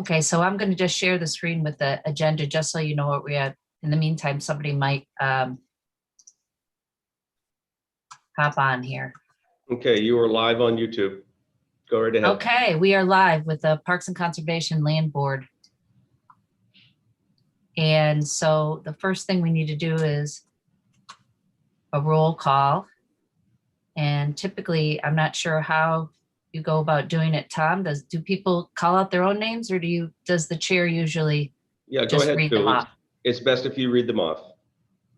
Okay, so I'm going to just share the screen with the agenda, just so you know what we had. In the meantime, somebody might hop on here. Okay, you are live on YouTube. Go right ahead. Okay, we are live with the Parks and Conservation Land Board. And so the first thing we need to do is a roll call. And typically, I'm not sure how you go about doing it, Tom. Do people call out their own names, or does the chair usually Yeah, go just ahead, read Phil. them off? It's best if you read them off.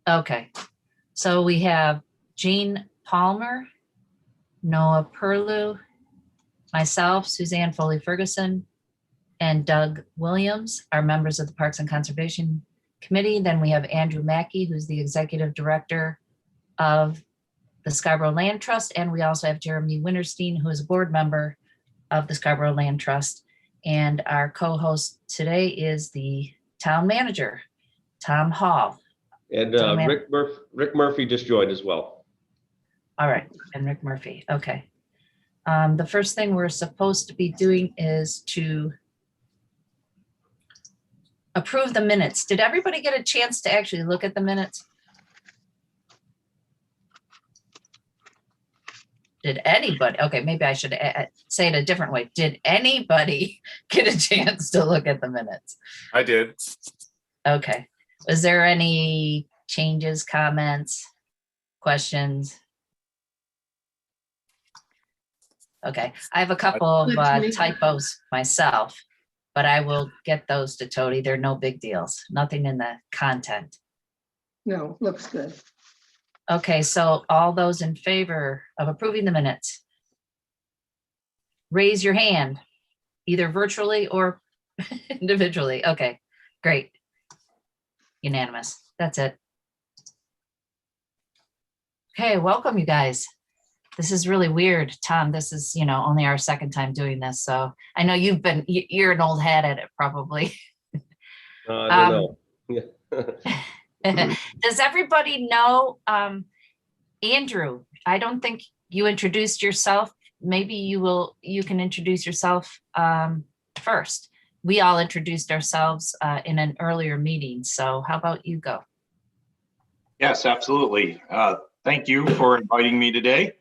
Okay, so we have Jean Palmer, Noah Perlew, myself, Suzanne Foley Ferguson, and Doug Williams are members of the Parks and Conservation Committee. Then we have Andrew Mackey, who's the Executive Director of the Scarborough Land Trust. And we also have Jeremy Winterstein, who is a board member of the Scarborough Land Trust. And our co-host today is the town manager, Tom Hall. And Rick Murphy just joined as well. All right, and Rick Murphy, okay. The first thing we're supposed to be doing is to approve the minutes. Did everybody get a chance to actually look at the minutes? Did anybody, okay, maybe I should say it a different way. Did anybody get a chance to look at the minutes? I did. Okay. Was there any changes, comments, questions? Okay, I have a couple of typos myself, but I will get those to Tony. They're no big deals, nothing in the content. No, looks good. Okay, so all those in favor of approving the minutes, raise your hand, either virtually or individually. Okay, great. Unanimous. That's it. Okay, welcome you guys. This is really weird, Tom. This is, only our second time doing this. So I know you're an old hat at it probably. I don't know. Does everybody know, Andrew? I don't think you introduced yourself. Maybe you can introduce yourself first. We all introduced ourselves in an earlier meeting. So how about you go? Yes, absolutely. Thank you for inviting me today.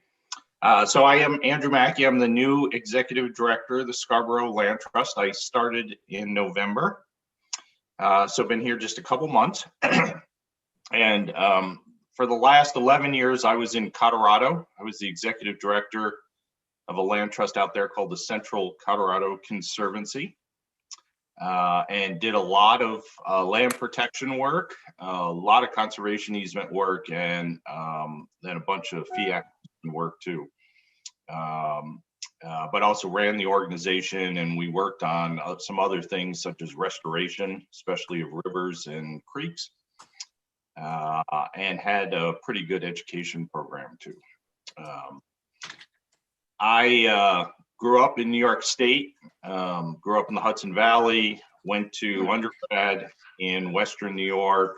So I am Andrew Mackey. I'm the new Executive Director of the Scarborough Land Trust. I started in November. So I've been here just a couple months. And for the last 11 years, I was in Colorado. I was the Executive Director of a land trust out there called the Central Colorado Conservancy. And did a lot of land protection work, a lot of conservation easement work, and then a bunch of fee acquisition work too. But also ran the organization, and we worked on some other things such as restoration, especially of rivers and creeks, and had a pretty good education program too. I grew up in New York State, grew up in the Hudson Valley, went to undergrad in Western New York,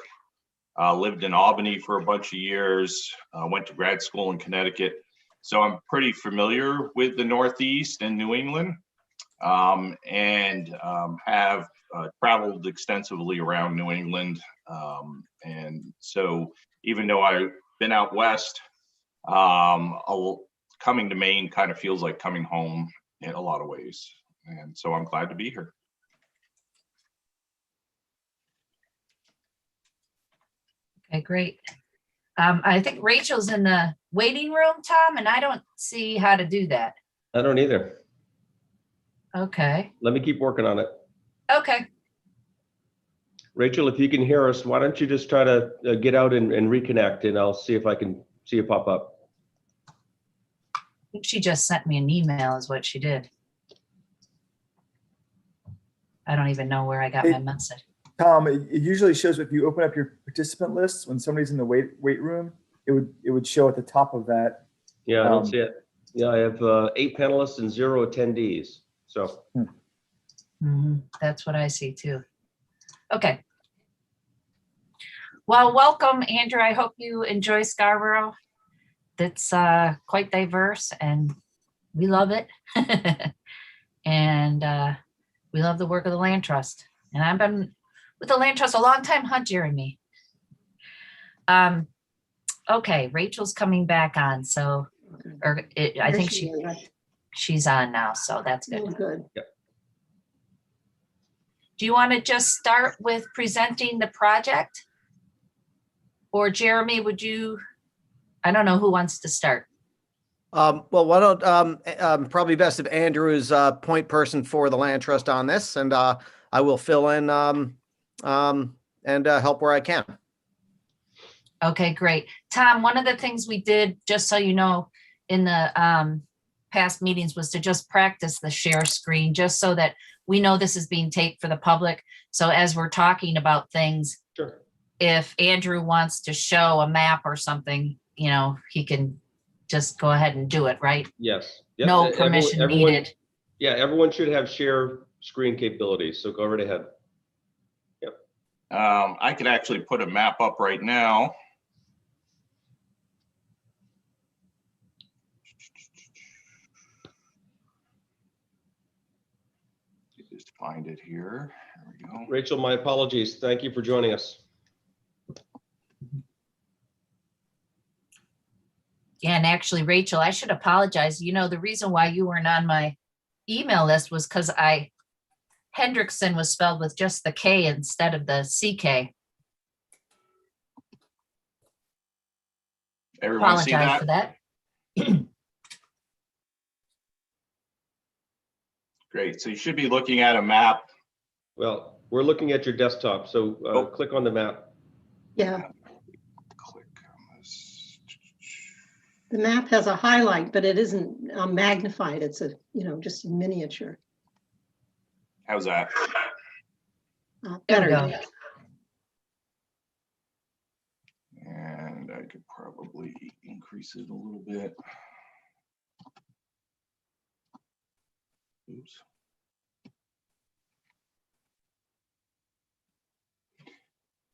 lived in Albany for a bunch of years, went to grad school in Connecticut. So I'm pretty familiar with the Northeast and New England, and have traveled extensively around New England. And so even though I've been out West, coming to Maine kind of feels like coming home in a lot of ways. And so I'm glad to be here. Okay, great. I think Rachel's in the waiting room, Tom, and I don't see how to do that. I don't either. Okay. Let me keep working on it. Okay. Rachel, if you can hear us, why don't you just try to get out and reconnect, and I'll see if I can see you pop up. I think she just sent me an email is what she did. I don't even know where I got my message. Tom, it usually shows if you open up your participant list when somebody's in the wait room, it would show at the top of that. Yeah, I don't see it. Yeah, I have 8 panelists and 0 attendees. So that's what I see too. Okay. Well, welcome, Andrew. I hope you enjoy Scarborough. That's quite diverse, and we love it. And We love the work of the Land Trust. And I've been with the Land Trust a long time, huh, Jeremy? Okay, Rachel's coming back on, so, I think she's on now, so that's Oh, good. good. Do you want to just start with presenting the project? Or Jeremy, would you, I don't know who wants to start. Well, why don't, probably best if Andrew is point person for the land trust on this, and I will fill in and help where I can. Okay, great. Tom, one of the things we did, just so you know, in the past meetings was to just practice the share screen, just so that we know this is being taped for the public. So as we're talking about things, Sure. if Andrew wants to show a map or something, you know, he can just go ahead and do it, right? Yes. Yep. No Everyone- permission everyone- needed. Yeah, everyone should have share screen capabilities, so go right ahead. I could actually put a map up right now. Just find it here. There we go. Rachel, my apologies. Thank you for joining us. Yeah, and actually, Rachel, I should apologize. You know, the reason why you weren't on my email list was because Hendrickson was spelled with just the K instead of the CK. Everyone see Apologize for that? that. Great. So you should be looking at a map. Well, we're looking at your desktop, so Oh. click on the map. Yeah, Click on this. the map has a highlight, but it isn't magnified. It's a, just a miniature. How's that? There we Better. go. yeah. And I could probably increase it a little bit. Oops.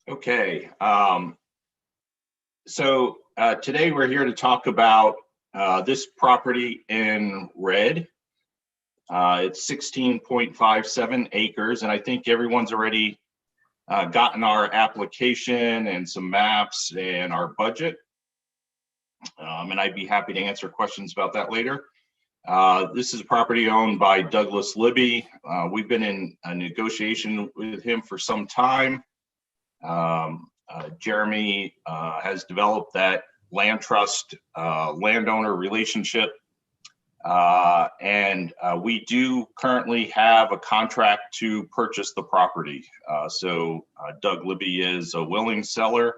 Okay. So today we're here to talk about this property in red. It's 16.57 acres, and I think everyone's already gotten our application and some maps and our budget. And I'd be happy to answer questions about that later. This is a property owned by Douglas Libby. We've been in a negotiation with him for some time. Jeremy has developed that land trust landowner relationship. And we do currently have a contract to purchase the property. So Doug Libby is a willing seller.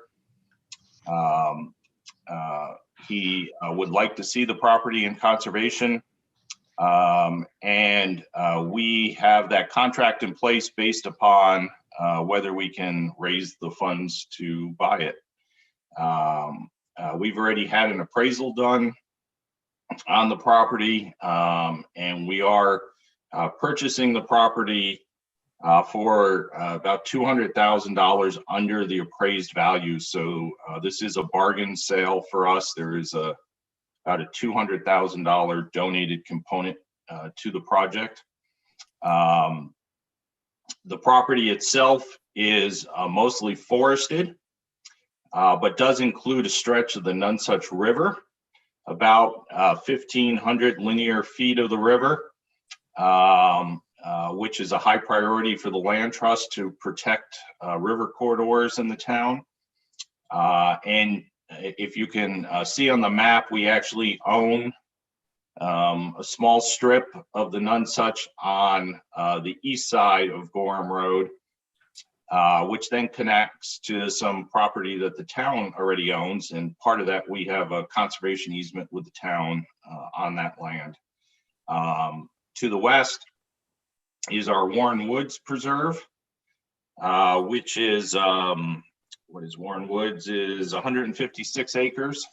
He would like to see the property in conservation. And we have that contract in place based upon whether we can raise the funds to buy it. We've already had an appraisal done on the property, and we are purchasing the property for about $200,000 under the appraised value. So this is a bargain sale for us. There is about a $200,000 donated component to the project. The property itself is mostly forested, but does include a stretch of the Nonsuch River, about 1,500 linear feet of the river, which is a high priority for the land trust to protect river corridors in the town. And if you can see on the map, we actually own a small strip of the Nonsuch on the east side of Gorham Road, which then connects to some property that the town already owns. And part of that, we have a conservation easement with the town on that land. To the west is our Warren Woods Preserve, which is, what is Warren Woods is 156 acres.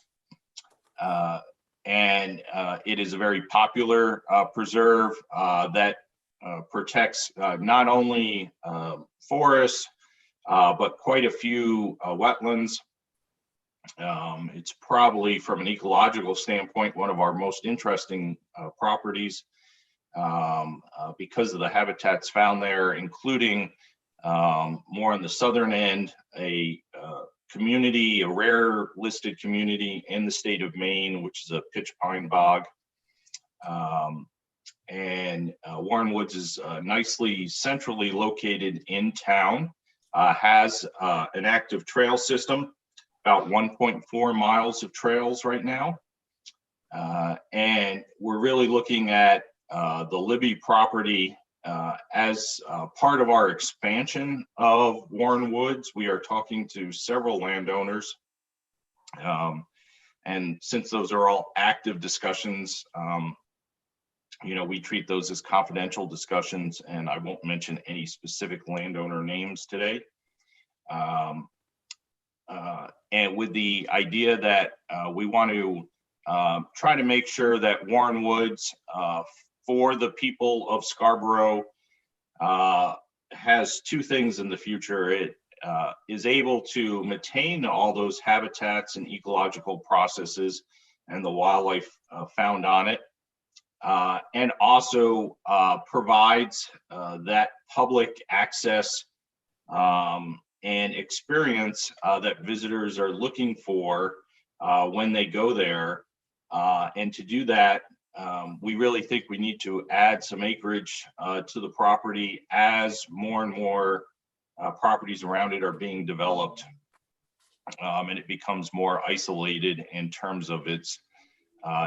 And it is a very popular preserve that protects not only forests, but quite a few wetlands. It's probably, from an ecological standpoint, one of our most interesting properties. because of the habitats found there, including more on the southern end, a community, a rare listed community in the state of Maine, which is a pitch pine bog. And Warren Woods is nicely centrally located in town, has an active trail system, about 1.4 miles of trails right now. And we're really looking at the Libby property as part of our expansion of Warren Woods. We are talking to several landowners. And since those are all active discussions, you know, we treat those as confidential discussions, and I won't mention any specific landowner names today. And with the idea that we want to try to make sure that Warren Woods, for the people of Scarborough, has two things in the future. It is able to maintain all those habitats and ecological processes and the wildlife found on it, and also provides that public access and experience that visitors are looking for when they go there. And to do that, we really think we need to add some acreage to the property as more and more properties around it are being developed, and it becomes more isolated in terms of its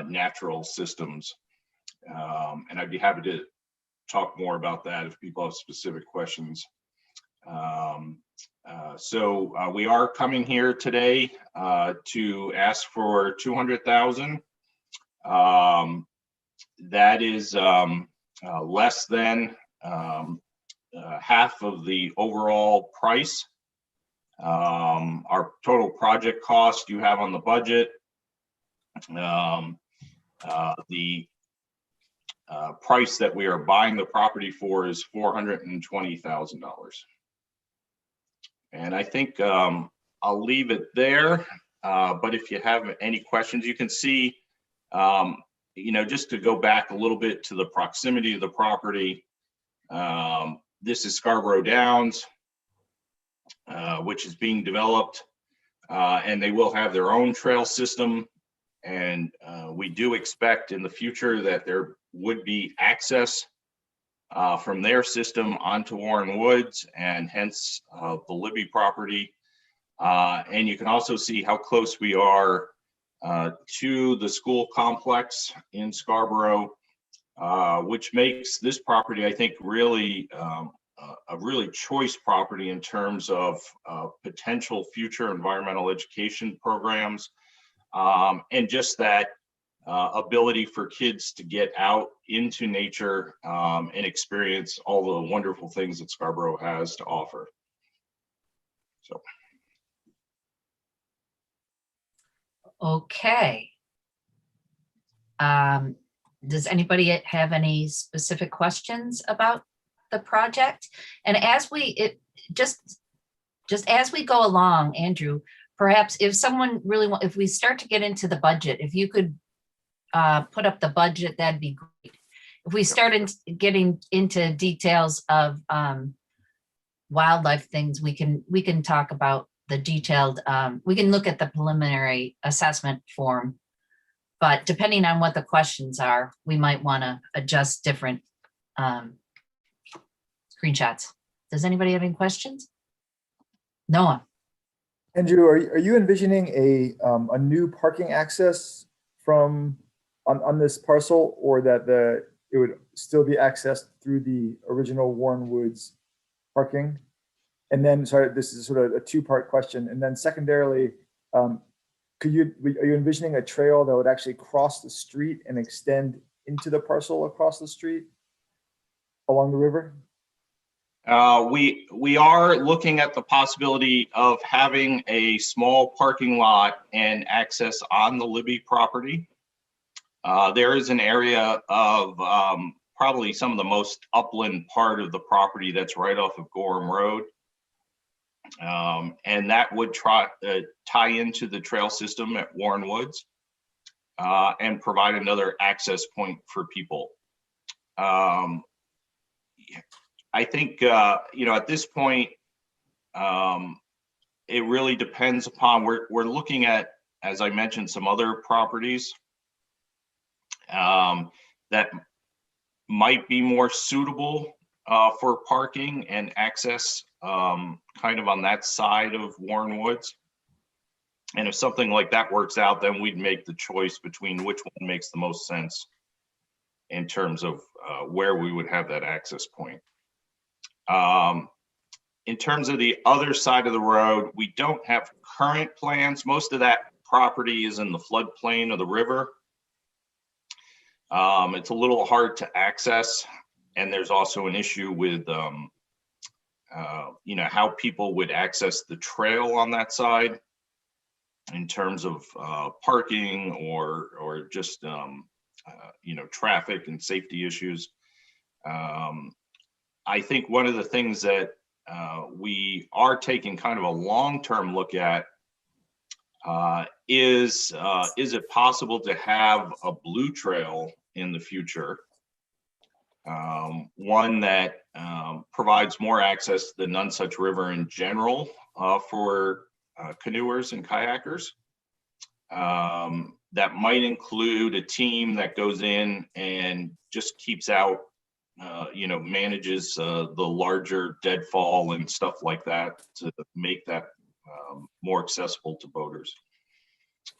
natural systems. And I'd be happy to talk more about that if people have specific questions. So we are coming here today to ask for 200,000. That is less than half of the overall price. Our total project cost you have on the budget. The price that we are buying the property for is $420,000. And I think I'll leave it there. But if you have any questions, you can see, you know, just to go back a little bit to the proximity of the property. This is Scarborough Downs, which is being developed, and they will have their own trail system. And we do expect in the future that there would be access from their system onto Warren Woods, and hence the Libby property. And you can also see how close we are to the school complex in Scarborough, which makes this property, I think, really a really choice property in terms of potential future environmental education programs, and just that ability for kids to get out into nature and experience all the wonderful things that Scarborough has to offer. So. Okay. Does anybody have any specific questions about the project? And as we just as we go along, Andrew, perhaps if someone really if we start to get into the budget, if you could put up the budget, that'd be great. If we start getting into details of wildlife things, we can talk about the detailed, we can look at the preliminary assessment form, but depending on what the questions are, we might want to adjust different screenshots. Does anybody have any questions? Noah. Andrew, are you envisioning a new parking access from on this parcel, or that it would still be accessed through the original Warren Woods parking? And then, sorry, this is sort of a two-part question. And then secondarily, are you envisioning a trail that would actually cross the street and extend into the parcel across the street along the river? We are looking at the possibility of having a small parking lot and access on the Libby property. There is an area of probably some of the most upland part of the property that's right off of Gorham Road. And that would tie into the trail system at Warren Woods and provide another access point for people. I think, at this point, it really depends upon, we're looking at, as I mentioned, some other properties that might be more suitable for parking and access kind of on that side of Warren Woods. And if something like that works out, then we'd make the choice between which one makes the most sense in terms of where we would have that access point. In terms of the other side of the road, we don't have current plans. Most of that property is in the floodplain of the river. It's a little hard to access, and there's also an issue with, how people would access the trail on that side in terms of parking or just, traffic and safety issues. I think one of the things that we are taking kind of a long-term look at is it possible to have a blue trail in the future, one that provides more access to the Nonsuch River in general for canoers and kayakers. That might include a team that goes in and just keeps out, manages the larger deadfall and stuff like that to make that more accessible to boaters.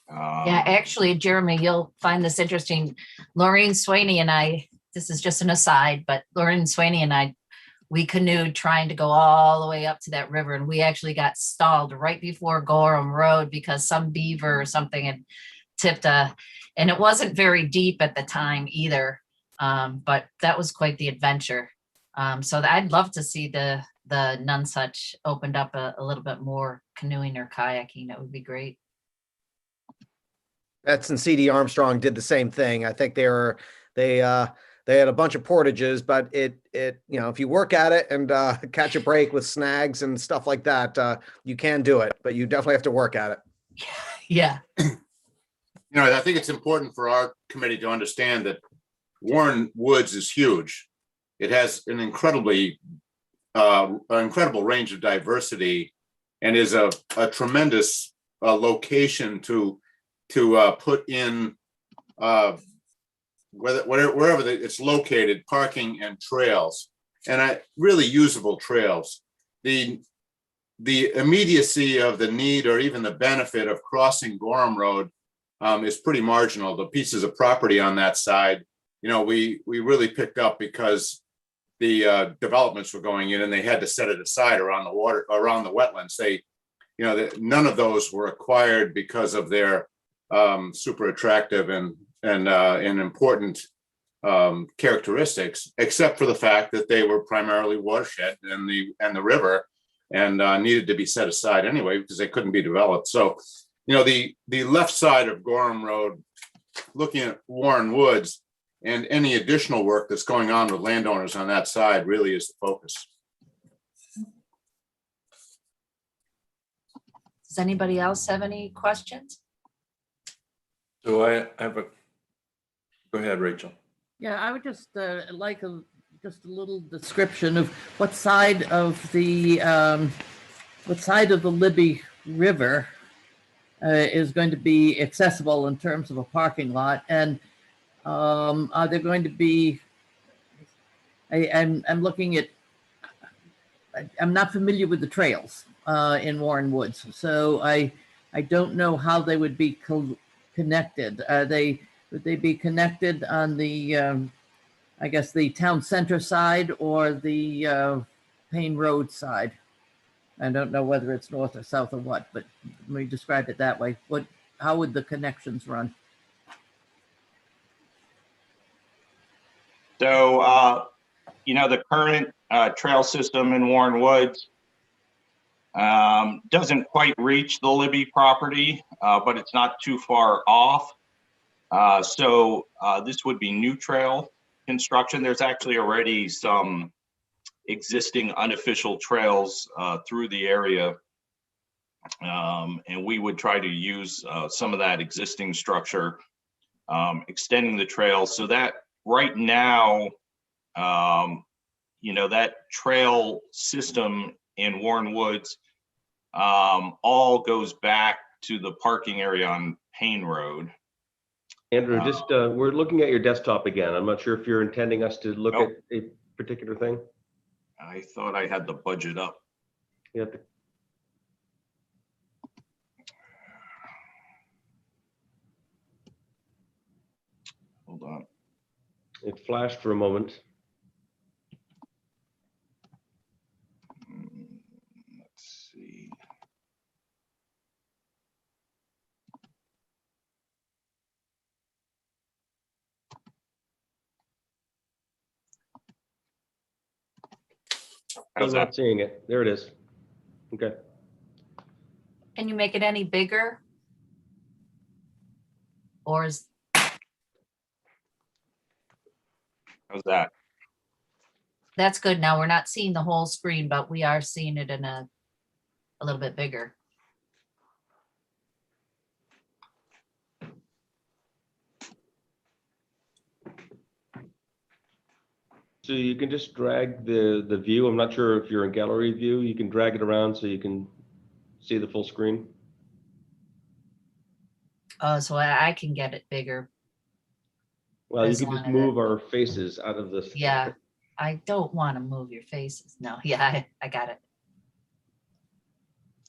Yeah, actually, Jeremy, you'll find this interesting. Lorraine Swaney and I, this is just an aside, but Lorraine Swaney and I, we canoed trying to go all the way up to that river, and we actually got stalled right before Gorham Road because some beaver or something had tipped and it wasn't very deep at the time either. But that was quite the adventure. So I'd love to see the Nonsuch opened up a little bit more canoeing or kayaking. That would be great. Betts and CD Armstrong did the same thing. I think they had a bunch of portages, but it if you work at it and catch a break with snags and stuff like that, you can do it, but you definitely have to work at it. Yeah. I think it's important for our committee to understand that Warren Woods is huge. It has an incredible range of diversity and is a tremendous location to put in wherever it's located, parking and trails, and really usable trails. The immediacy of the need or even the benefit of crossing Gorham Road is pretty marginal. The pieces of property on that side, we really picked up because the developments were going in and they had to set it aside around the water, around the wetlands. None of those were acquired because of their super attractive and important characteristics, except for the fact that they were primarily watershed and the river, and needed to be set aside anyway because they couldn't be developed. So, the left side of Gorham Road, looking at Warren Woods and any additional work that's going on with landowners on that side really is the focus. Does anybody else have any questions? So I have a, go ahead, Rachel. Yeah, I would just like just a little description of what side of the Libby River is going to be accessible in terms of a parking lot, and are there going to be? I'm looking at. I'm not familiar with the trails in Warren Woods, so I don't know how they would be connected. Would they be connected on the, I guess, the town center side or the Payne Road side? I don't know whether it's north or south or what, but let me describe it that way. How would the connections run? So, the current trail system in Warren Woods doesn't quite reach the Libby property, but it's not too far off. So this would be new trail construction. There's actually already some existing unofficial trails through the area. And we would try to use some of that existing structure, extending the trail so that right now That trail system in Warren Woods all goes back to the parking area on Payne Road. Andrew, just, we're looking at your desktop again. I'm not sure if you're intending us to look Nope. at a particular thing. I thought I had the budget up. You have to- Hold on. It flashed for a moment. Let's see. I'm How's not that? seeing it. There it is. Okay. Can you make it any bigger? Or is, How's that? that's good now. We're not seeing the whole screen, but we are seeing it in a little bit bigger. So you can just drag the view. I'm not sure if you're in gallery view. You can drag it around so you can see the full screen. Oh, so I can get it bigger. Well, you As can long just as move our faces out of this. Yeah, I don't want to move your faces. No, yeah, I got it.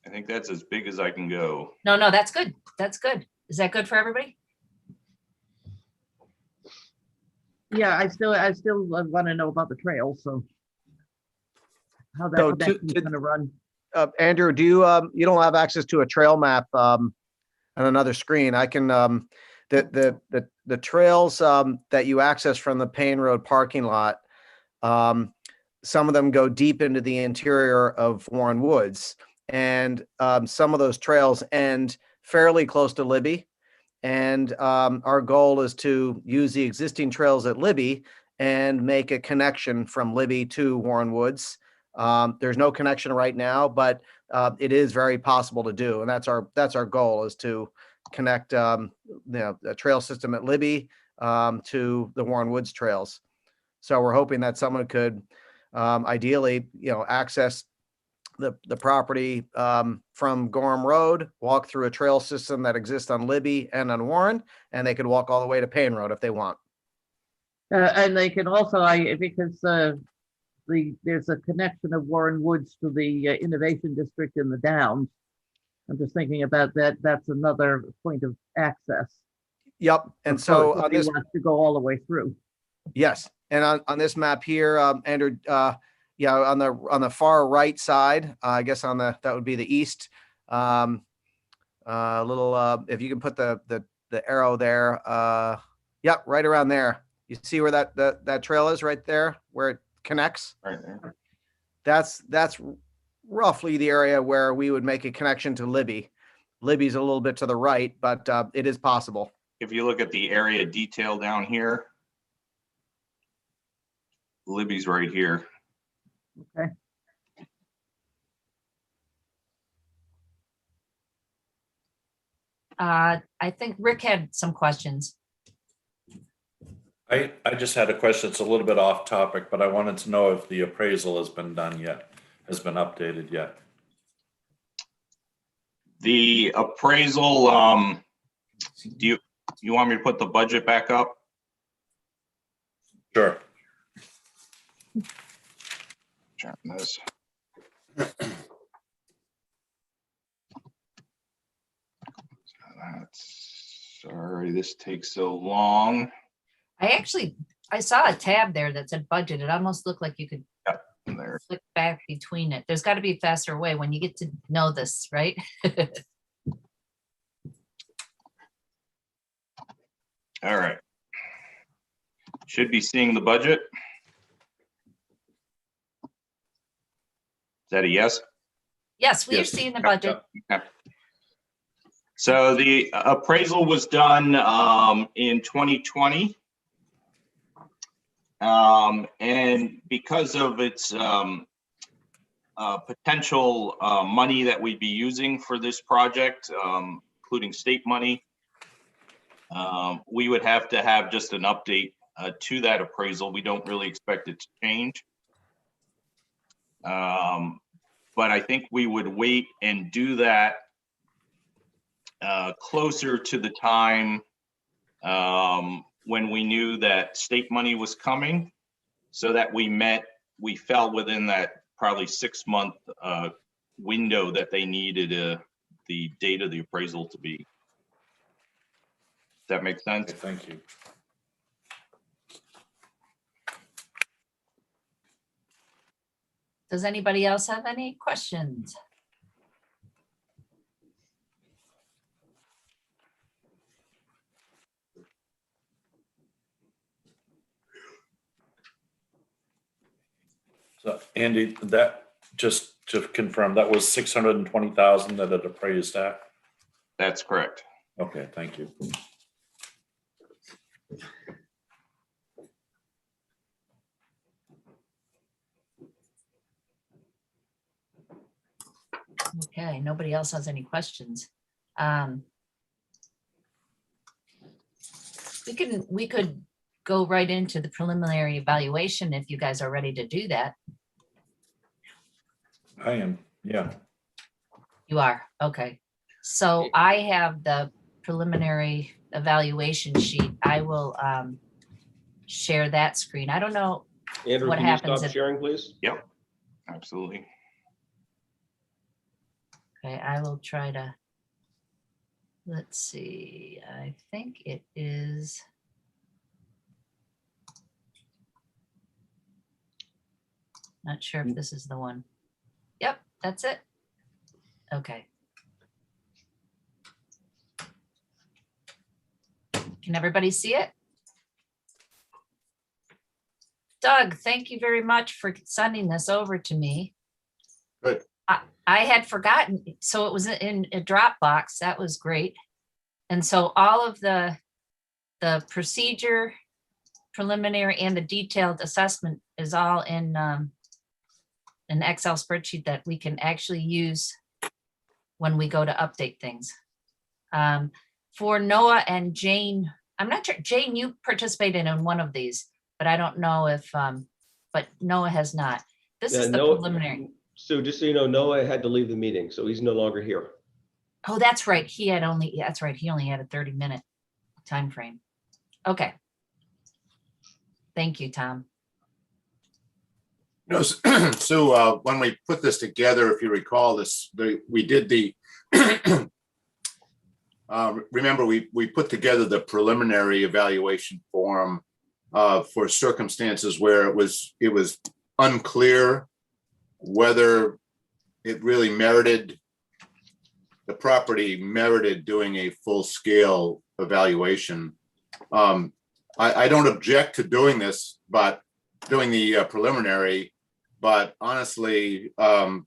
I think that's as big as I can go. No, that's good. That's good. Is that good for everybody? Yeah, I still want to know about the trails, so. How So that to- connection's to- gonna run. Andrew, do you don't have access to a trail map on another screen? I can the trails that you access from the Payne Road parking lot. Some of them go deep into the interior of Warren Woods, and some of those trails end fairly close to Libby. And our goal is to use the existing trails at Libby and make a connection from Libby to Warren Woods. There's no connection right now, but it is very possible to do, and that's our goal, is to connect the trail system at Libby to the Warren Woods trails. So we're hoping that someone could ideally, access the property from Gorham Road, walk through a trail system that exists on Libby and on Warren, and they could walk all the way to Payne Road if they want. And they can also, because there's a connection of Warren Woods to the Innovation District in the Downs. I'm just thinking about that. That's another point of access. Yep. And so on somebody this, wants to go all the way through. yes, and on this map here, Andrew, on the far right side, I guess that would be the east. If you can put the arrow there, yep, right around there. You see where that trail is right there, where it connects? Right there. That's roughly the area where we would make a connection to Libby. Libby's a little bit to the right, but it is possible. If you look at the area detail down here, Libby's right here. Okay. I think Rick had some questions. I just had a question. It's a little bit off topic, but I wanted to know if the appraisal has been done yet, has been updated yet. The appraisal, do you want me to put the budget back up? Sure. Check this. Sorry, this takes so long. I saw a tab there that said budget. It almost looked like you could There. flick back between it. There's got to be a faster way when you get to know this, right? All right. Should be seeing the budget. Is that a yes? Yes, we've Yes. seen the budget. Okay. So the appraisal was done in 2020. And because of its potential money that we'd be using for this project, including state money, we would have to have just an update to that appraisal. We don't really expect it to change. But I think we would wait and do that closer to the time when we knew that state money was coming, so that we fell within that probably 6-month window that they needed the date of the appraisal to be. Does that make sense? Okay, thank you. Does anybody else have any questions? So Andy, that, just to confirm, that was 620,000 that it appraised at? That's correct. Okay, thank you. Okay, nobody else has any questions. We could go right into the preliminary evaluation if you guys are ready to do that. I am, yeah. You are, okay. So I have the preliminary evaluation sheet. I will share that screen. I don't know. Andrew, What can you happens stop if- sharing, please? Yep, absolutely. Okay, I will try to, let's see, I think it is. Not sure if this is the one. Yep, that's it. Okay. Can everybody see it? Doug, thank you very much for sending this over to me. Good. I had forgotten, so it was in a Dropbox. That was great. And so all of the procedure, preliminary, and the detailed assessment is all in an Excel spreadsheet that we can actually use when we go to update things. For Noah and Jane, I'm not sure, Jane, you participated in one of these, but I don't know if, but Noah has not. This is the preliminary. So just so you know, Noah had to leave the meeting, so he's no longer here. Oh, that's right. He only had a 30-minute time frame. Okay. Thank you, Tom. No, so when we put this together, if you recall this, we did the, remember, we put together the preliminary evaluation form for circumstances where it was unclear whether it really merited, the property merited doing a full-scale evaluation. I don't object to doing this, but doing the preliminary, but honestly,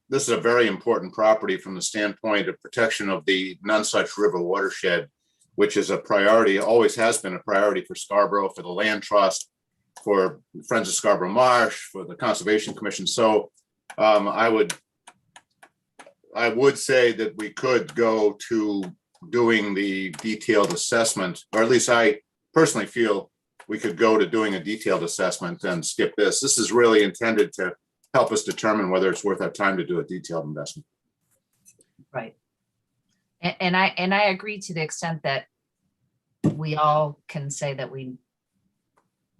this is a very important property from the standpoint of protection of the Nonsuch River watershed, which is a priority, always has been a priority for Scarborough, for the Land Trust, for Friends of Scarborough Marsh, for the Conservation Commission. So I would say that we could go to doing the detailed assessment, or at least I personally feel we could go to doing a detailed assessment and skip this. This is really intended to help us determine whether it's worth our time to do a detailed investment. Right. And I agree to the extent that we all can say that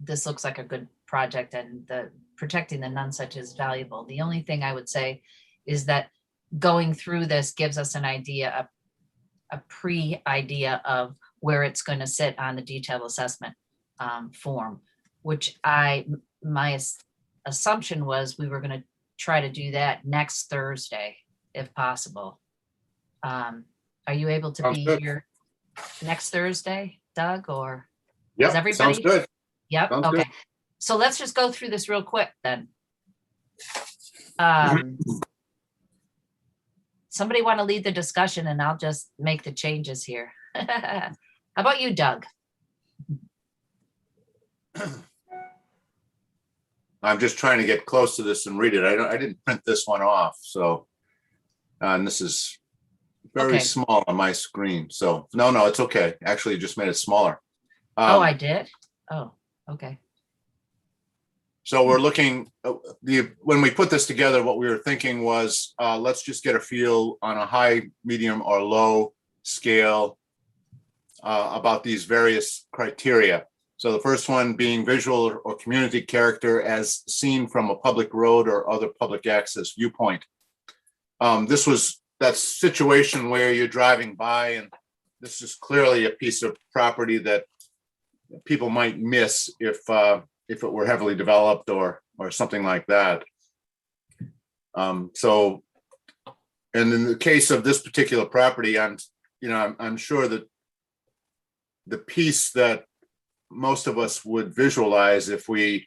this looks like a good project and protecting the Nonsuch is valuable. The only thing I would say is that going through this gives us an idea, a pre-idea of where it's going to sit on the detailed assessment form, which my assumption was we were going to try to do that next Thursday, if possible. Are you able to Sounds be good. here next Thursday, Doug, or? Yeah, Is everybody- sounds good. Yep, Sounds okay. good. So let's just go through this real quick then. Somebody want to lead the discussion and I'll just make the changes here. How about you, Doug? I'm just trying to get close to this and read it. I didn't print this one off, so. And this is very Okay. small on my screen, so no, it's okay. Actually, you just made it smaller. Oh, I did? Oh, Okay. So we're looking, when we put this together, what we were thinking was, let's just get a feel on a high, medium, or low scale about these various criteria. So the first one being visual or community character as seen from a public road or other public access viewpoint. This was that situation where you're driving by and this is clearly a piece of property that people might miss if it were heavily developed or something like that. So, and in the case of this particular property, I'm sure that the piece that most of us would visualize if we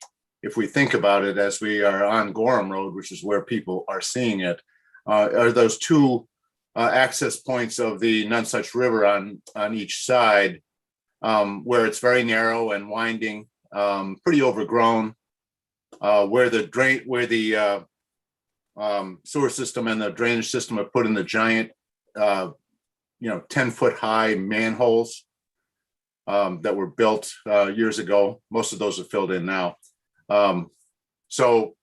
think about it as we are on Gorham Road, which is where people are seeing it, are those two access points of the Nonsuch River on each side, where it's very narrow and winding, pretty overgrown, where the sewer system and the drainage system are put in the giant 10-foot high manholes that were built years ago. Most of those are filled in now. So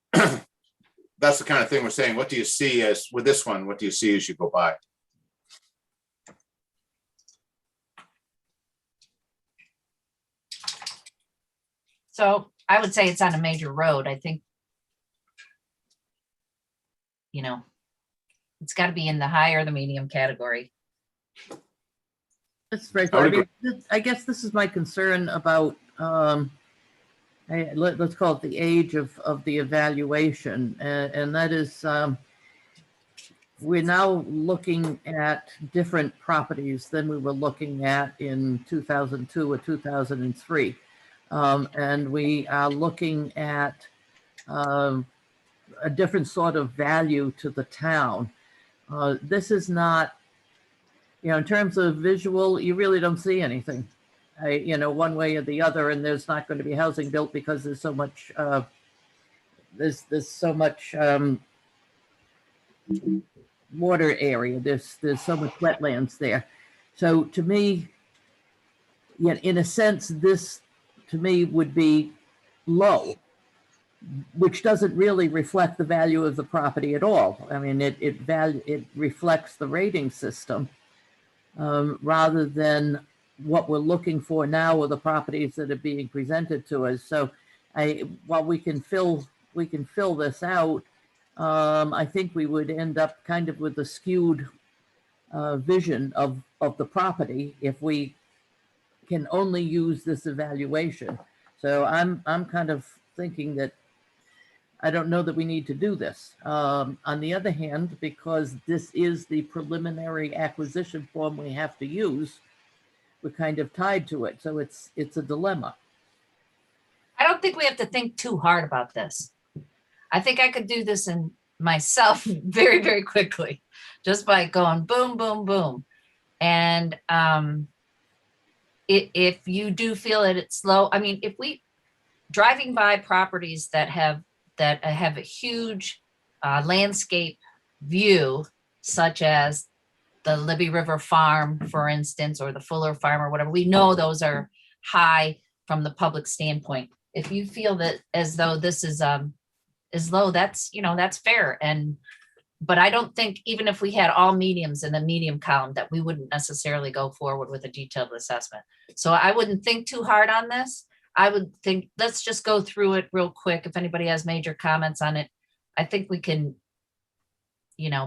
that's the kind of thing we're saying. What do you see as with this one? What do you see as you go by? So I would say it's on a major road. I think, it's got to be in the high or the medium category. That's right. I would agree. I guess this is my concern about, let's call it the age of the evaluation. And that is, we're now looking at different properties than we were looking at in 2002 or 2003. And we are looking at a different sort of value to the town. This is not, in terms of visual, you really don't see anything, one way or the other, and there's not going to be housing built because there's so much, there's so much water area. There's so much wetlands there. So to me, in a sense, this to me would be low, which doesn't really reflect the value of the property at all. I mean, it reflects the rating system rather than what we're looking for now with the properties that are being presented to us. So while we can fill this out, I think we would end up kind of with a skewed vision of the property if we can only use this evaluation. So I'm kind of thinking that I don't know that we need to do this. On the other hand, because this is the preliminary acquisition form we have to use, we're kind of tied to it. So it's a dilemma. I don't think we have to think too hard about this. I think I could do this in myself very, very quickly, just by going boom, boom, boom. And if you do feel that it's slow, I mean, if we driving by properties that have a huge landscape view, such as the Libby River Farm, for instance, or the Fuller Farm or whatever, we know those are high from the public standpoint. If you feel that as though this is low, that's fair. But I don't think even if we had all mediums in the medium column that we wouldn't necessarily go forward with a detailed assessment. So I wouldn't think too hard on this. I would think, let's just go through it real quick. If anybody has major comments on it, I think we can,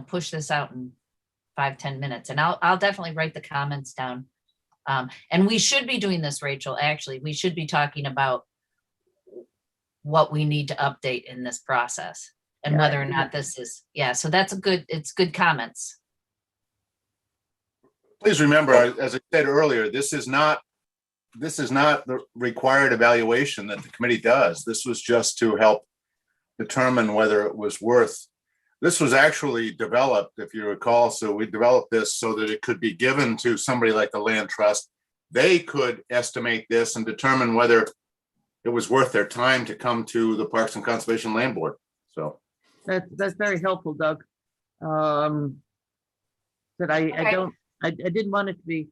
push this out in 5-10 minutes, and I'll definitely write the comments down. And we should be doing this, Rachel, actually, we should be talking about what we need to update in this process and whether or not this is, so it's good comments. Please remember, as I said earlier, this is not the required evaluation that the committee does. This was just to help determine whether it was worth. This was actually developed, if you recall. So we developed this so that it could be given to somebody like the Land Trust. They could estimate this and determine whether it was worth their time to come to the Parks and Conservation Land Board. So that's very helpful, Doug. But I didn't want it to be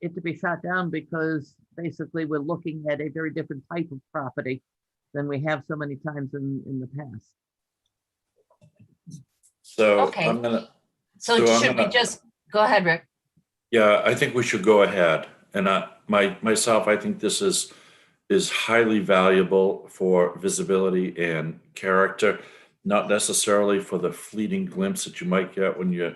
it to be shot down because basically we're looking at a very different type of property than we have so many times in the past. So Okay. I'm gonna, So So I'm should we gonna- just, go ahead, Rick. yeah, I think we should go ahead. And myself, I think this is highly valuable for visibility and character, not necessarily for the fleeting glimpse that you might get when you're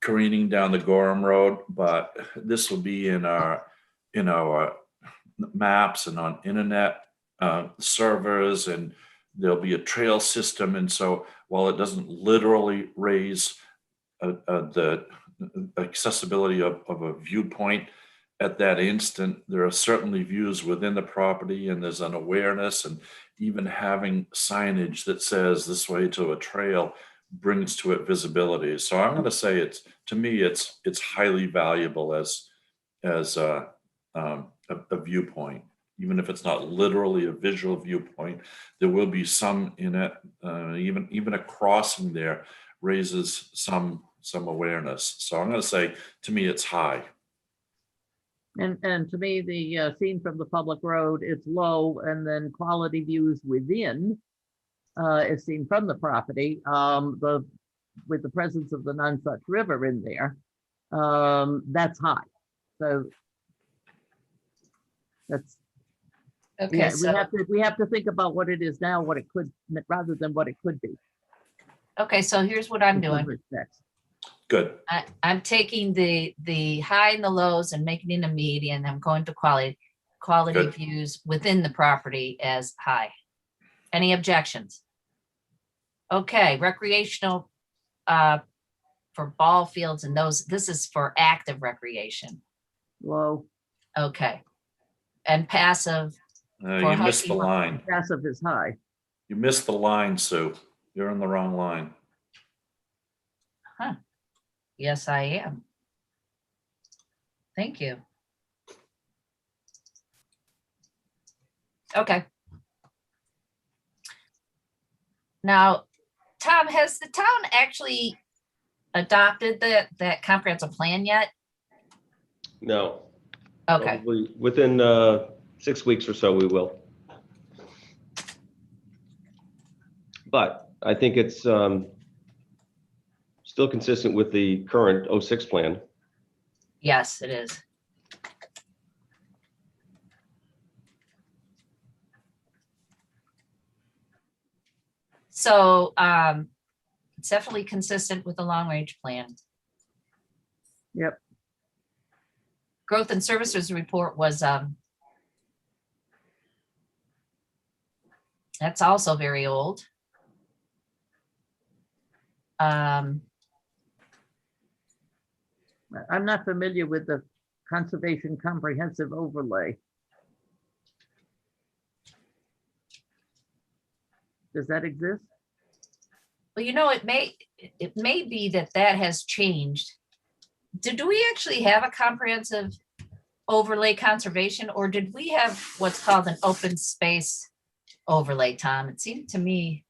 careening down the Gorham Road, but this will be in our maps and on internet servers, and there'll be a trail system. And so while it doesn't literally raise the accessibility of a viewpoint at that instant, there are certainly views within the property, and there's an awareness, and even having signage that says this way to a trail brings to it visibility. So I'm going to say to me, it's highly valuable as a viewpoint. Even if it's not literally a visual viewpoint, there will be some in it. Even a crossing there raises some awareness. So I'm going to say, to me, it's high. And to me, the scene from the public road is low, and then quality views within is seen from the property. With the presence of the Nonsuch River in there, that's high. So that's Okay, yeah. so, We have to think about what it is now, what it could, rather than what it could be. okay, so here's what I'm in some doing. respects. Good. I'm taking the high and the lows and making it a median. I'm going to quality Good. views within the property as high. Any objections? Okay, recreational for ball fields and those, this is for active recreation. Low, Okay. And passive, You missed the hiking. line. passive is high. You missed the line, Sue. You're on the wrong line. yes, I am. Thank you. Okay. Now, Tom, has the town actually adopted that comprehensive plan yet? No, Okay, probably within 6 weeks or so, we will. But I think it's still consistent with the current 06 plan. yes, it is. So it's definitely consistent with the long range plan. Yep. Growth and services report was that's also very old. I'm not familiar with the conservation comprehensive overlay. Does that exist? Well, you know, it may be that has changed. Did we actually have a comprehensive overlay conservation, or did we have what's called an open space overlay, Tom? It seemed to me,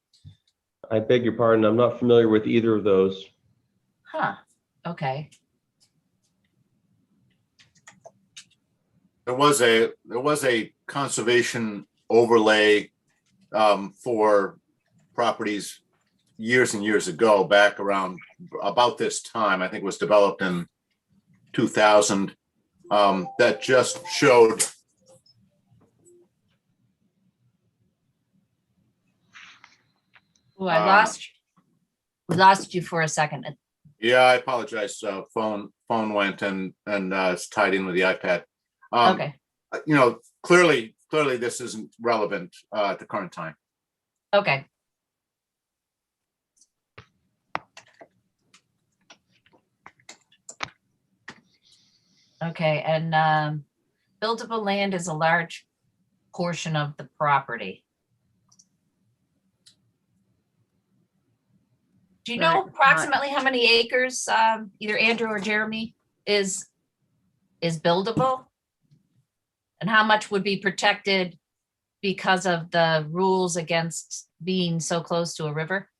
I beg your pardon, I'm not familiar with either of those. okay. There was a conservation overlay for properties years and years ago, back around about this time. I think it was developed in 2000. That just showed. Oh, we lost you for a second. Yeah, I apologize. Phone went and it's tied in with the iPad. Okay, You know, clearly this isn't relevant at the current time. okay. Okay, and buildable land is a large portion of the property. Do you know Right. approximately how many acres, either Andrew or Jeremy, is buildable? And how much would be protected because of the rules against being so close to a river?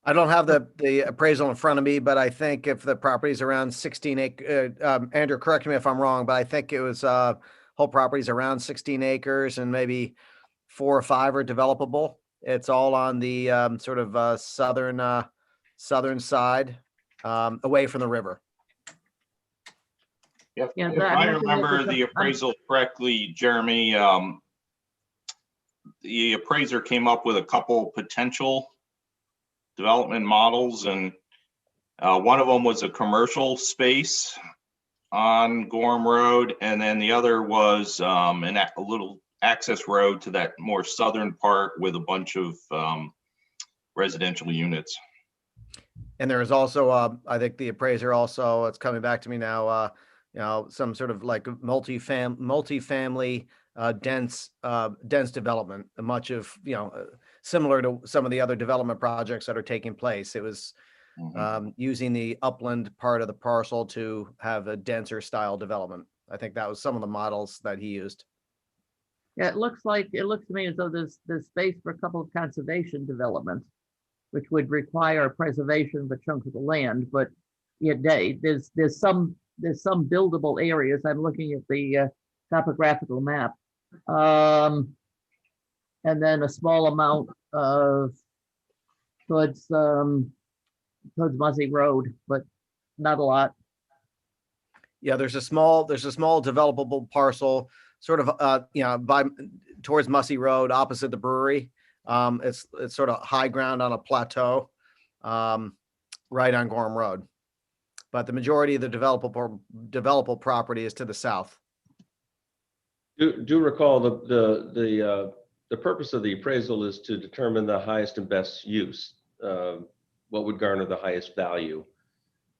I don't have the appraisal in front of me, but I think if the property's around 16 acre, Andrew, correct me if I'm wrong, but I think it was, whole property's around 16 acres and maybe 4 or 5 are developable. It's all on the, sort of, southern side, away from the river. If Yeah, if that- I'm I looking at remember the- the appraisal correctly, Jeremy, the appraiser came up with a couple potential development models, and one of them was a commercial space on Gorham Road, and then the other was a little access road to that more southern part with a bunch of residential units. And there is also, I think the appraiser also, it's coming back to me now, some sort of like multifamily, dense development, much of, similar to some of the other development projects that are taking place. It was using the upland part of the parcel to have a denser style development. I think that was some of the models that he used. Yeah, it looks to me as though there's space for a couple of conservation developments, which would require preservation of a chunk of the land, but yet there's some buildable areas. I'm looking at the topographical map. And then a small amount of towards Muzzy Road, but not a lot. Yeah, there's a small developable parcel sort of, by towards Mussey Road, opposite the brewery. It's sort of high ground on a plateau, right on Gorham Road. But the majority of the developable property is to the south. Do recall the purpose of the appraisal is to determine the highest and best use, what would garner the highest value.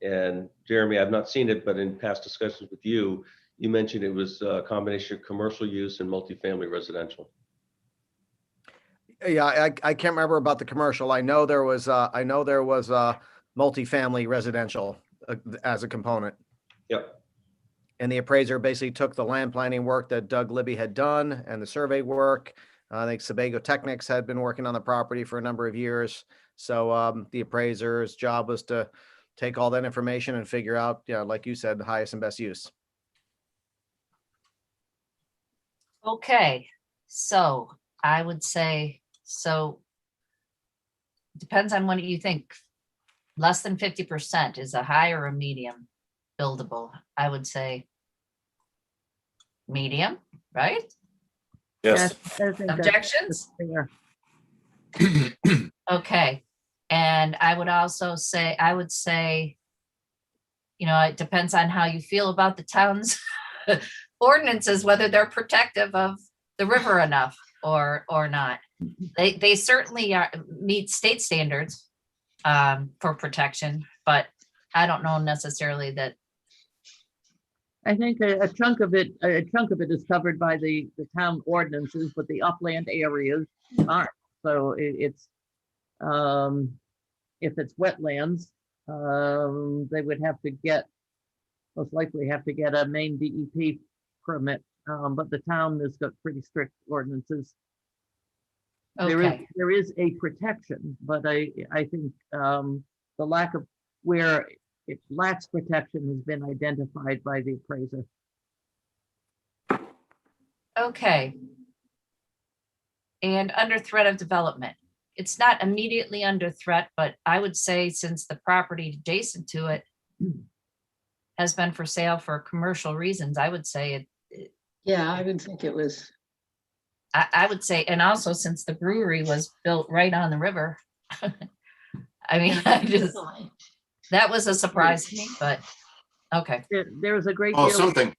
And Jeremy, I've not seen it, but in past discussions with you, you mentioned it was a combination of commercial use and multifamily residential. Yeah, I can't remember about the commercial. I know there was multifamily residential as a component. Yep. And the appraiser basically took the land planning work that Doug Libby had done and the survey work. I think Sebago Technics had been working on the property for a number of years. So the appraiser's job was to take all that information and figure out, like you said, the highest and best use. Okay, so I would say, depends on what you think. Less than 50% is a high or a medium buildable. I would say medium, right? Yes. I think that's Objections? fair. Okay, and I would say, it depends on how you feel about the town's ordinances, whether they're protective of the river enough or not. They certainly meet state standards for protection, but I don't know necessarily that. I think a chunk of it is covered by the town ordinances, but the upland areas aren't. So it's if it's wetlands, they would most likely have to get a main DEP permit. But the town has got pretty strict ordinances. Okay, There is a protection, but I think the lack of where it lacks protection has been identified by the appraiser. okay. And under threat of development, it's not immediately under threat, but I would say since the property adjacent to it has been for sale for commercial reasons, I would say Yeah, I would think it was. I would say, and also since the brewery was built right on the river. I mean, that was a surprise to me, but okay. There's a great Oh, deal. something.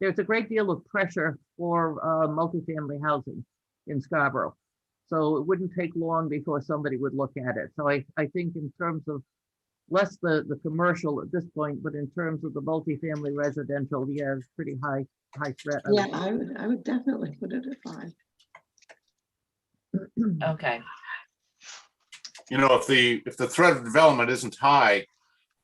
There's a great deal of pressure for multifamily housing in Scarborough. So it wouldn't take long before somebody would look at it. So I think in terms of less the commercial at this point, but in terms of the multifamily residential, yeah, it's pretty high threat. Yeah, I would definitely put it at 5. Okay, If the threat of development isn't high,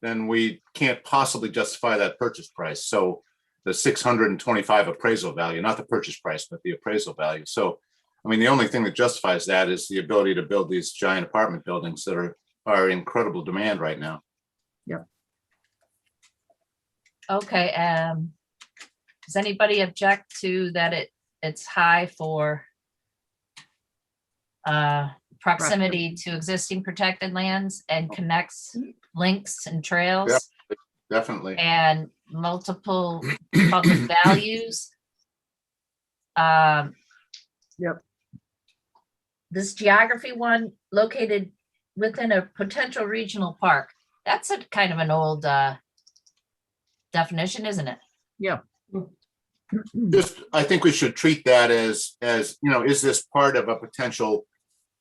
then we can't possibly justify that purchase price. So the 625 appraisal value, not the purchase price, but the appraisal value. So, I mean, the only thing that justifies that is the ability to build these giant apartment buildings that are are in incredible demand right now. Okay, does anybody object to that it's high for proximity to existing protected lands and connects links and trails Definitely. and multiple public values? Yep. This geography one located within a potential regional park, that's a kind of an old definition, isn't it? Yeah. Just, I think we should treat that as, you know, is this part of a potential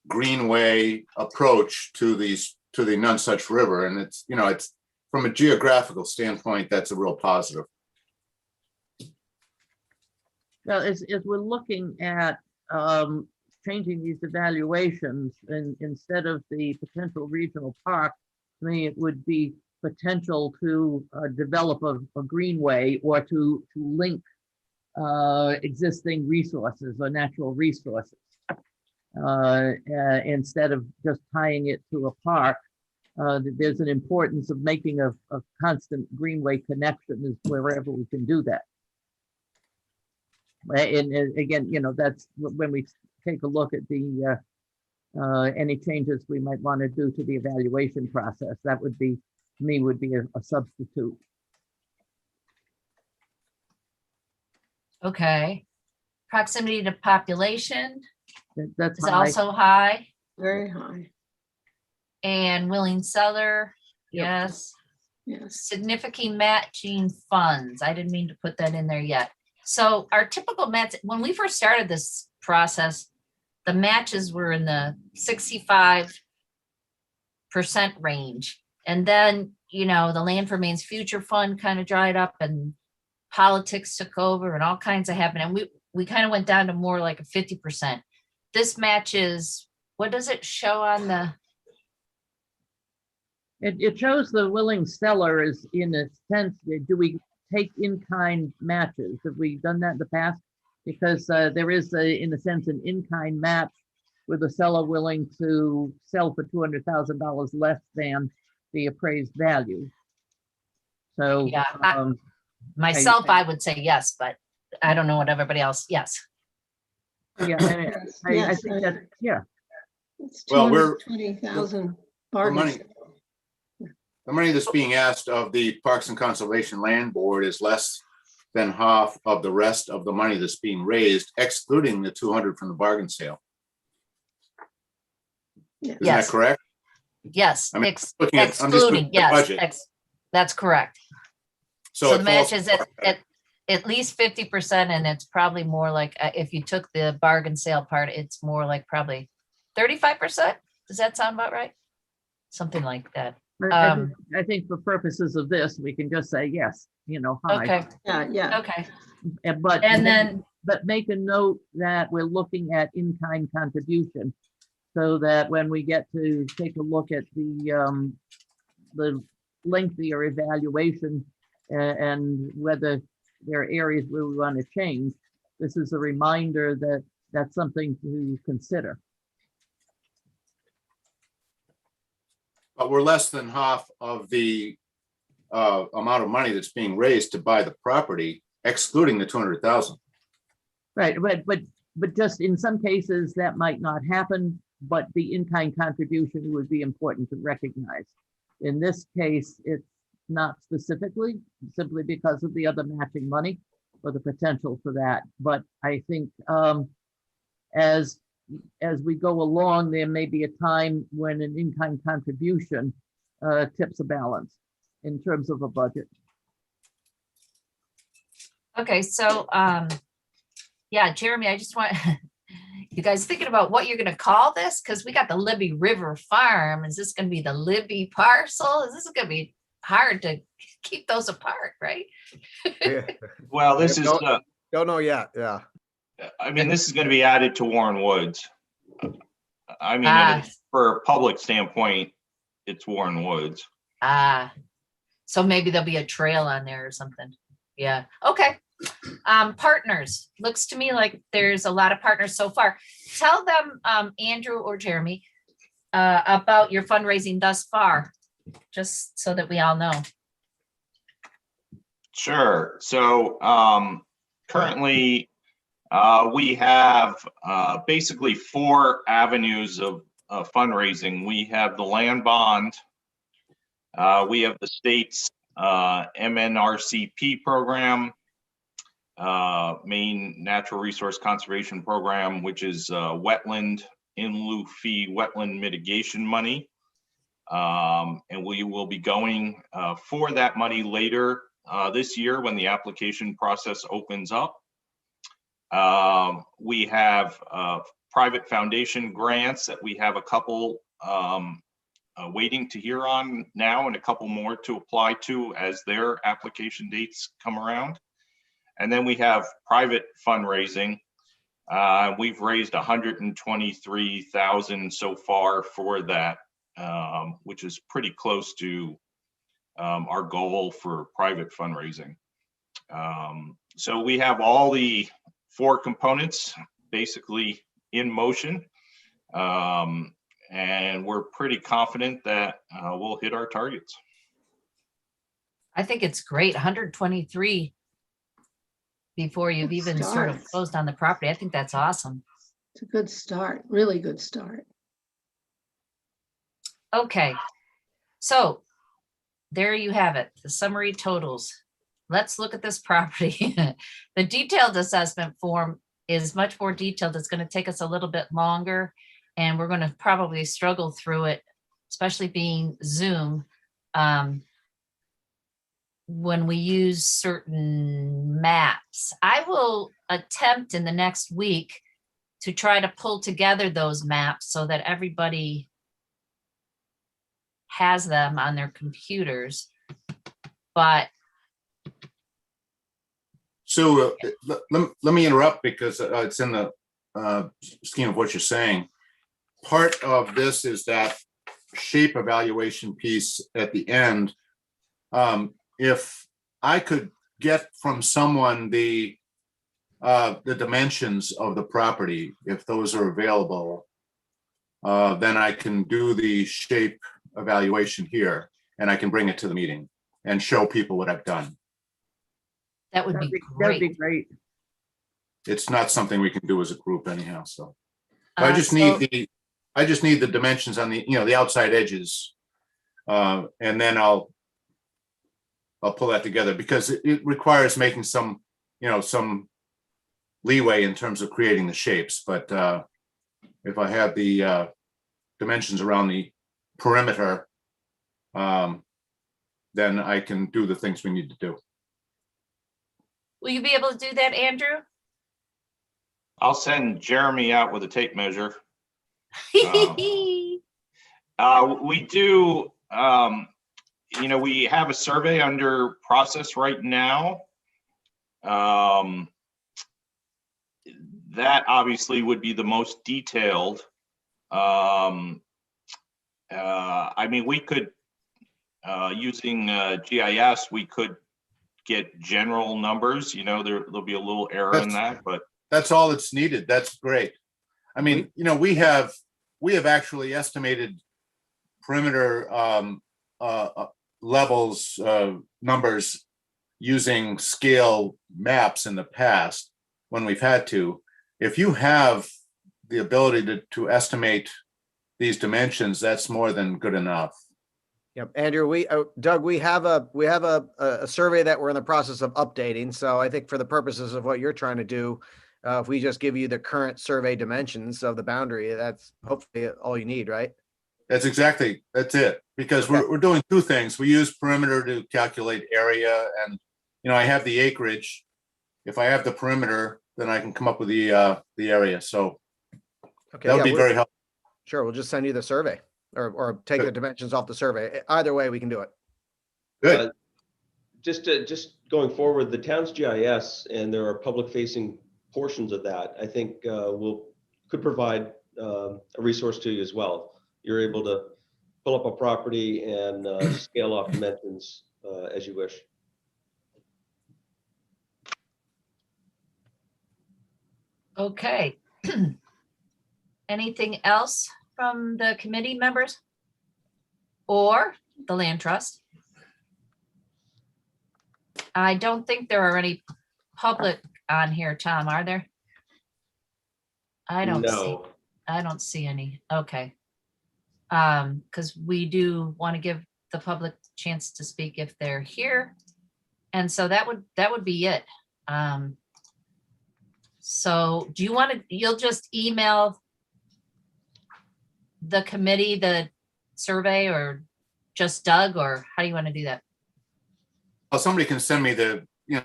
greenway approach to the Nonsuch River? And it's, you know, it's from a geographical standpoint, that's a real positive. Well, as we're looking at changing these evaluations, and instead of the potential regional park, to me, it would be potential to develop a greenway or to link existing resources or natural resources. Instead of just tying it to a park, there's an importance of making a constant greenway connection wherever we can do that. And again, you know, that's when we take a look at the any changes we might want to do to the evaluation process. That would be, to me, would be a substitute. Okay. Proximity to population That's is high. also high. Very high, And willing seller, Yep. yes. yes. Significant matching funds. I didn't mean to put that in there yet. So our typical match, when we first started this process, the matches were in the 65% range. And then, you know, the Land for Maine's Future Fund kind of dried up and politics took over and all kinds of happened. And we kind of went down to more like a 50%. This matches, what does it show on the? It shows the willing seller is, in a sense, do we take in-kind matches? Have we done that in the past? Because there is, in a sense, an in-kind match with a seller willing to sell for $200,000 less than the appraised value. So Yeah, um, Myself, I would say yes, but I don't know what everybody else, yes. yeah, and I Yes, think that, yeah, It's Well, we're- 220,000 The bargains. money, the money that's being asked of the Parks and Conservation Land Board is less than half of the rest of the money that's being raised, excluding the 200 from the bargain sale. Isn't that Yes. correct? Yes, I mean, looking at- I'm just looking excluding, at the yes, budget. that's correct. So So it the falls match is apart. at least 50%, and it's probably more like, if you took the bargain sale part, it's more like probably 35%. Does that sound about right? Something like that. I think for purposes of this, we can just say yes, you know, high. Okay, Yeah, okay. But And then, but make a note that we're looking at in-kind contribution, so that when we get to take a look at the lengthier evaluation and whether there are areas where we want to change, this is a reminder that that's something to consider. But we're less than half of the amount of money that's being raised to buy the property, excluding the 200,000. Right, but just in some cases that might not happen, but the in-kind contribution would be important to recognize. In this case, it's not specifically, simply because of the other matching money or the potential for that. But I think as we go along, there may be a time when an in-kind contribution tips a balance in terms of a budget. okay, so, yeah, Jeremy, I just want, you guys thinking about what you're gonna call this? Because we got the Libby River Farm. Is this gonna be the Libby parcel? Is this gonna be hard to keep those apart, right? Well, this is, Don't know yet, yeah. I mean, this is going to be added to Warren Woods. I mean, Ah. for a public standpoint, it's Warren Woods. So maybe there'll be a trail on there or something. Yeah, okay. Partners, looks to me like there's a lot of partners so far. Tell them, Andrew or Jeremy, about your fundraising thus far, just so that we all know. Sure. So currently, we have basically 4 avenues of fundraising. We have the land bond. We have the state's MNRCP program, Maine Natural Resource Conservation Program, which is wetland in lieu fee wetland mitigation money. And we will be going for that money later this year when the application process opens up. We have private foundation grants that we have a couple waiting to hear on now, and a couple more to apply to as their application dates come around. And then we have private fundraising. We've raised 123,000 so far for that, which is pretty close to our goal for private fundraising. So we have all the 4 components basically in motion. And we're pretty confident that we'll hit our targets. I think it's great, 123 before you've Good even sort of start. closed on the property. I think that's awesome. It's a good start, really good start. Okay, so there you have it, the summary totals. Let's look at this property. The detailed assessment form is much more detailed. It's going to take us a little bit longer, and we're going to probably struggle through it, especially being Zoom. When we use certain maps, I will attempt in the next week to try to pull together those maps so that everybody has them on their computers. But So let me interrupt because it's in the scheme of what you're saying. Part of this is that shape evaluation piece at the end. If I could get from someone the dimensions of the property, if those are available, then I can do the shape evaluation here, and I can bring it to the meeting and show people what I've done. that would be That'd be great. great. It's not something we can do as a group anyhow, so. Uh, I just so- need the dimensions on the, the outside edges. And then I'll pull that together because it requires making some, some leeway in terms of creating the shapes. But if I have the dimensions around the perimeter, then I can do the things we need to do. Will you be able to do that, Andrew? I'll send Jeremy out with a tape measure. We do, we have a survey under process right now. That obviously would be the most detailed. I mean, we could, using GIS, we could get general numbers, there'll be a little error in that, but That's all that's needed. That's great. I mean, we have actually estimated perimeter levels, numbers using scale maps in the past when we've had to. If you have the ability to estimate these dimensions, that's more than good enough. Yep, Andrew, Doug, we have a survey that we're in the process of updating. So I think for the purposes of what you're trying to do, if we just give you the current survey dimensions of the boundary, that's hopefully all you need, right? That's it. Because we're doing 2 things. We use perimeter to calculate area, and I have the acreage. If I have the perimeter, then I can come up with the area. So Okay, that would yeah, be very helpful. sure. We'll just send you the survey or take the dimensions off the survey. Either way, we can do it. Good. Just going forward, the town's GIS, and there are public facing portions of that, I think could provide a resource to you as well. You're able to pull up a property and scale off dimensions as you wish. Okay. Anything else from the committee members? Or the land trust? I don't think there are any public on here, Tom, are there? I don't see any. Okay. Because we do want to give the public chance to speak if they're here. And so that would be it. So do you want to, you'll just email the committee, the survey, or just Doug, or how do you want to do that? Well, somebody can send me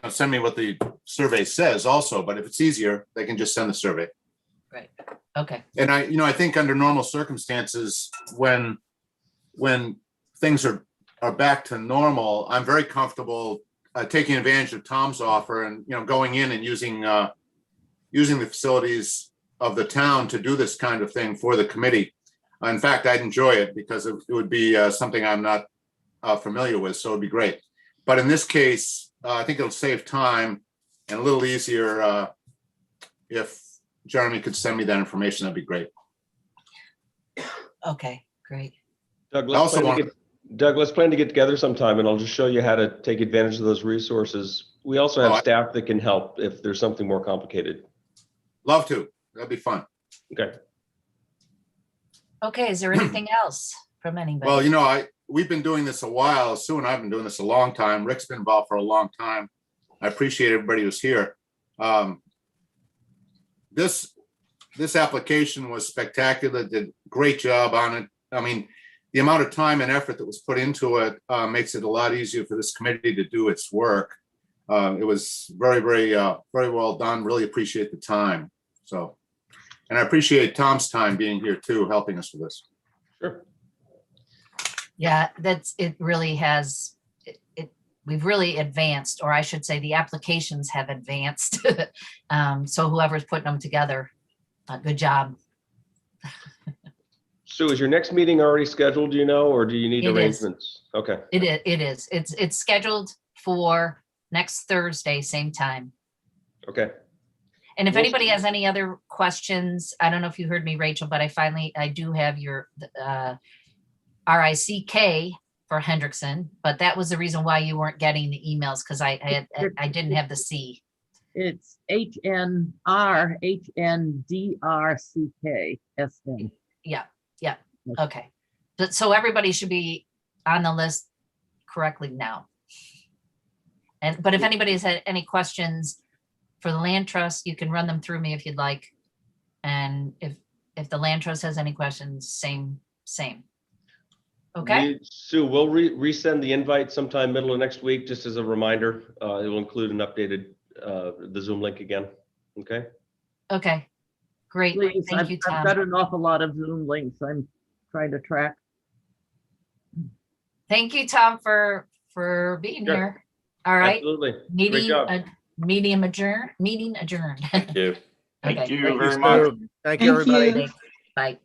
send me what the survey says also, but if it's easier, they can just send the survey. Right. Okay. And I think under normal circumstances, when things are back to normal, I'm very comfortable taking advantage of Tom's offer and, going in and using the facilities of the town to do this kind of thing for the committee. In fact, I'd enjoy it because it would be something I'm not familiar with, so it'd be great. But in this case, I think it'll save time and a little easier if Jeremy could send me that information, that'd be great. Okay, great. Doug, I also let's plan to get together sometime and I'll just show you how to take advantage of those resources. We also have staff that can help if there's something more complicated. Love to. That'd be fun. Okay. Okay, is there anything else from anybody? Well, we've been doing this a while. Sue and I've been doing this a long time. Rick's been involved for a long time. I appreciate everybody who's here. This application was spectacular. Did a great job on it. I mean, the amount of time and effort that was put into it makes it a lot easier for this committee to do its work. It was very, very, very well done. Really appreciate the time. So, and I appreciate Tom's time being here too, helping us with this. Sure. Yeah, it really has, we've really advanced, or I should say the applications have advanced. So whoever's putting them together, good job. Sue, is your next meeting already scheduled, do you know, or do you need It is. arrangements? Okay. It is. It's scheduled for next Thursday, same time. Okay. And if Well- anybody has any other questions, I don't know if you heard me, Rachel, but I do have your RICK for Hendrickson, but that was the reason why you weren't getting the emails, because I didn't have the C. It's HNRHNDRCKSN. Yeah. Okay. So everybody should be on the list correctly now. But if anybody has had any questions for the land trust, you can run them through me if you'd like. And if the land trust has any questions, same. Okay. Sue, we'll resend the invite sometime middle of next week, just as a reminder. It will include an updated, the Zoom link again. Okay. Okay. Great. Please, Thank I've you, got Tom. an awful lot of Zoom links I'm trying to track. Thank you, Tom, for being Sure. here. All right. Absolutely. Great Meeting job. adjourned. Thank you. Thank Okay, you great. very much. Thank you, Thank everybody. you. Bye.